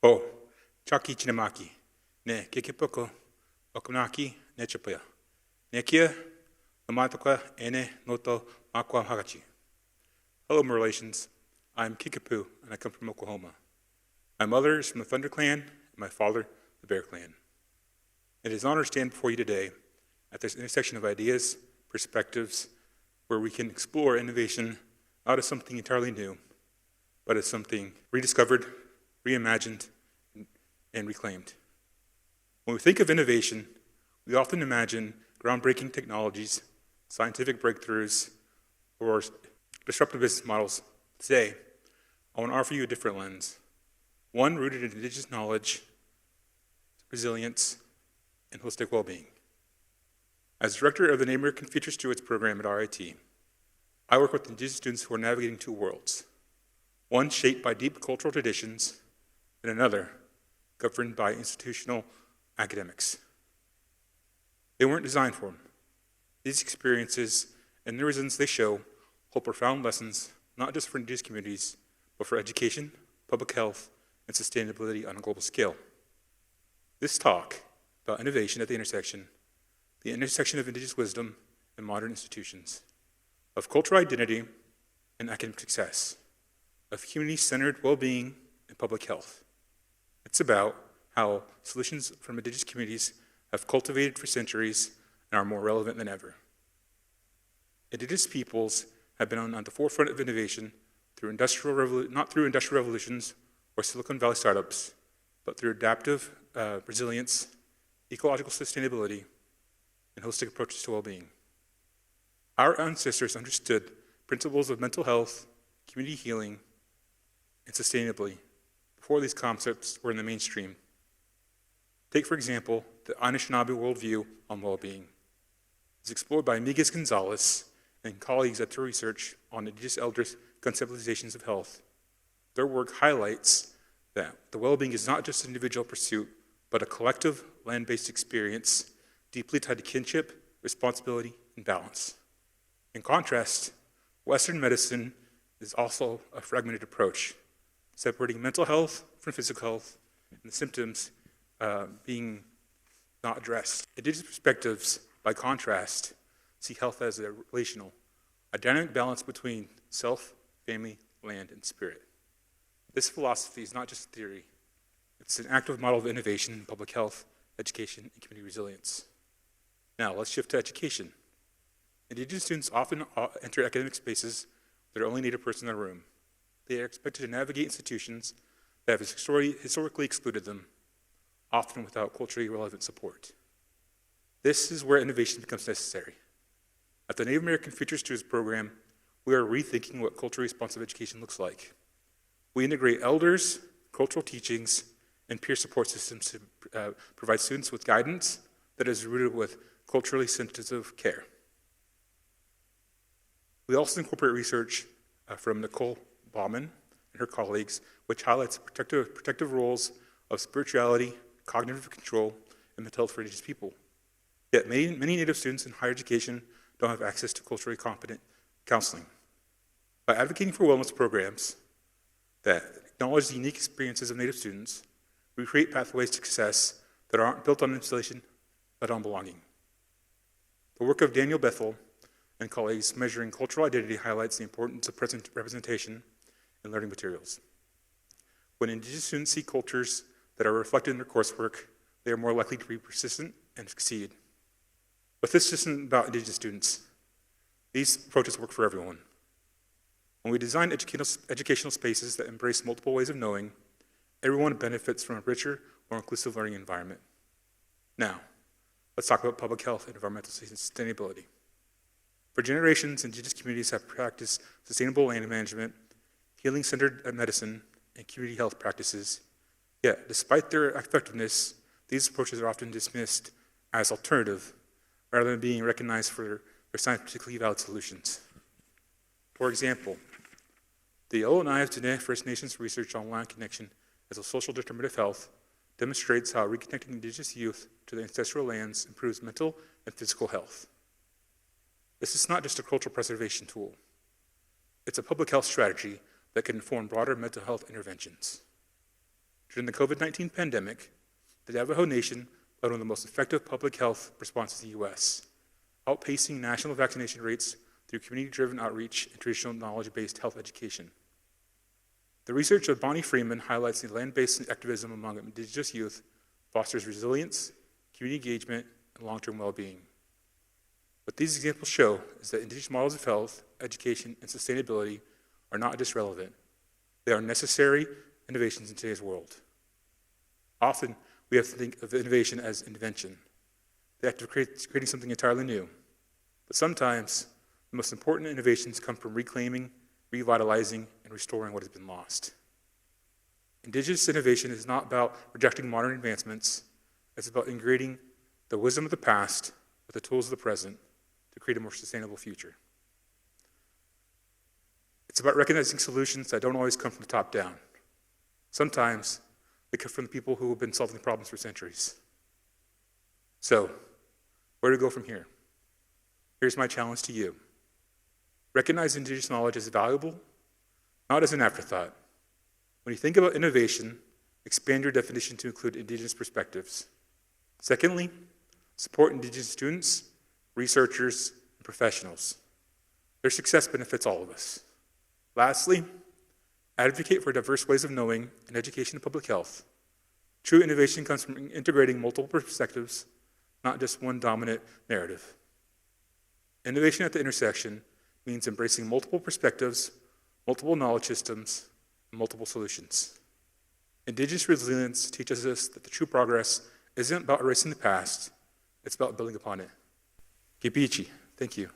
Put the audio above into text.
O, chaki chinamaki, ne kikipoko, okunaki, ne chapaya. Nekia, namatoka, ene, noto, makwa hagachi. Hello, my relations. I'm Kikipu, and I come from Oklahoma. My mother is from the Thunder Clan, and my father, the Bear Clan. It is an honor to stand before you today at this intersection of ideas, perspectives, where we can explore innovation not as something entirely new, but as something rediscovered, reimagined, and reclaimed. When we think of innovation, we often imagine groundbreaking technologies, scientific breakthroughs, or disruptive business models. Today, I want to offer you a different lens, one rooted in Indigenous knowledge, resilience, and holistic well-being. As director of the Native American Future Stewards program at RIT, I work with Indigenous students who are navigating two worlds, one shaped by deep cultural traditions, and another governed by institutional academics. They weren't designed for them. These experiences and the reasons they show hold profound lessons, not just for Indigenous communities, but for education, public health, and sustainability on a global scale. This talk about innovation at the intersection of Indigenous wisdom and modern institutions, of cultural identity and academic success, of community-centered well-being and public health. It's about how solutions from Indigenous communities have cultivated for centuries and are more relevant than ever. Indigenous peoples have been on the forefront of innovation through not through industrial revolutions or Silicon Valley startups, but through adaptive resilience, ecological sustainability, and holistic approaches to well-being. Our ancestors understood principles of mental health, community healing, and sustainability before these concepts were in the mainstream. Take, for example, the Anishinaabe worldview on well-being. It's explored by Miguel Gonzalez and colleagues at the research on Indigenous elders' conceptualizations of health. Their work highlights that the well-being is not just an individual pursuit, but a collective land-based experience deeply tied to kinship, responsibility, and balance. In contrast, Western medicine is also a fragmented approach, separating mental health from physical health and the symptoms being not addressed. Indigenous perspectives, by contrast, see health as a relational, a dynamic balance between self, family, land, and spirit. This philosophy is not just theory. It's an active model of innovation in public health, education, and community resilience. Now, let's shift to education. Indigenous students often enter academic spaces with their only Native person in the room. They are expected to navigate institutions that have historically excluded them, often without culturally relevant support. This is where innovation becomes necessary. At the Native American Future Stewards program, we are rethinking what culturally responsive education looks like. We integrate elders, cultural teachings, and peer support systems to provide students with guidance that is rooted with culturally sensitive care. We also incorporate research from Nicole Bauman and her colleagues, which highlights protective roles of spirituality, cognitive control, and mental health for Indigenous people. Yet many Native students in higher education don't have access to culturally competent counseling. By advocating for wellness programs that acknowledge the unique experiences of Native students, we create pathways to success that aren't built on installation, but on belonging. The work of Daniel Bethel and colleagues measuring cultural identity highlights the importance of present representation in learning materials. When Indigenous students see cultures that are reflected in their coursework, they are more likely to be persistent and succeed. But this isn't about Indigenous students. These approaches work for everyone. When we design educational spaces that embrace multiple ways of knowing, everyone benefits from a richer, more inclusive learning environment. Now, let's talk about public health and environmental sustainability. For generations, Indigenous communities have practiced sustainable land management, healing-centered medicine, and community health practices. Yet, despite their effectiveness, these approaches are often dismissed as alternative, rather than being recognized for their scientifically valid solutions. For example, the Ohlone First Nations research on land connection as a social determinant of health demonstrates how reconnecting Indigenous youth to their ancestral lands improves mental and physical health. This is not just a cultural preservation tool. It's a public health strategy that can inform broader mental health interventions. During the COVID-19 pandemic, the Navajo Nation led one of the most effective public health responses in the U.S., outpacing national vaccination rates through community-driven outreach and traditional knowledge-based health education. The research of Bonnie Freeman highlights the land-based activism among Indigenous youth fosters resilience, community engagement, and long-term well-being. What these examples show is that Indigenous models of health, education, and sustainability are not just relevant. They are necessary innovations in today's world. Often, we have to think of innovation as invention, the act of creating something entirely new. But sometimes, the most important innovations come from reclaiming, revitalizing, and restoring what has been lost. Indigenous innovation is not about rejecting modern advancements. It's about integrating the wisdom of the past with the tools of the present to create a more sustainable future. It's about recognizing solutions that don't always come from the top down. Sometimes they come from the people who have been solving problems for centuries. So, where to go from here? Here's my challenge to you. Recognize Indigenous knowledge as valuable, not as an afterthought. When you think about innovation, expand your definition to include Indigenous perspectives. Secondly, support Indigenous students, researchers, and professionals. Their success benefits all of us. Lastly, advocate for diverse ways of knowing and education in public health. True innovation comes from integrating multiple perspectives, not just one dominant narrative. Innovation at the intersection means embracing multiple perspectives, multiple knowledge systems, and multiple solutions. Indigenous resilience teaches us that the true progress isn't about erasing the past, it's about building upon it. Kipichi, thank you.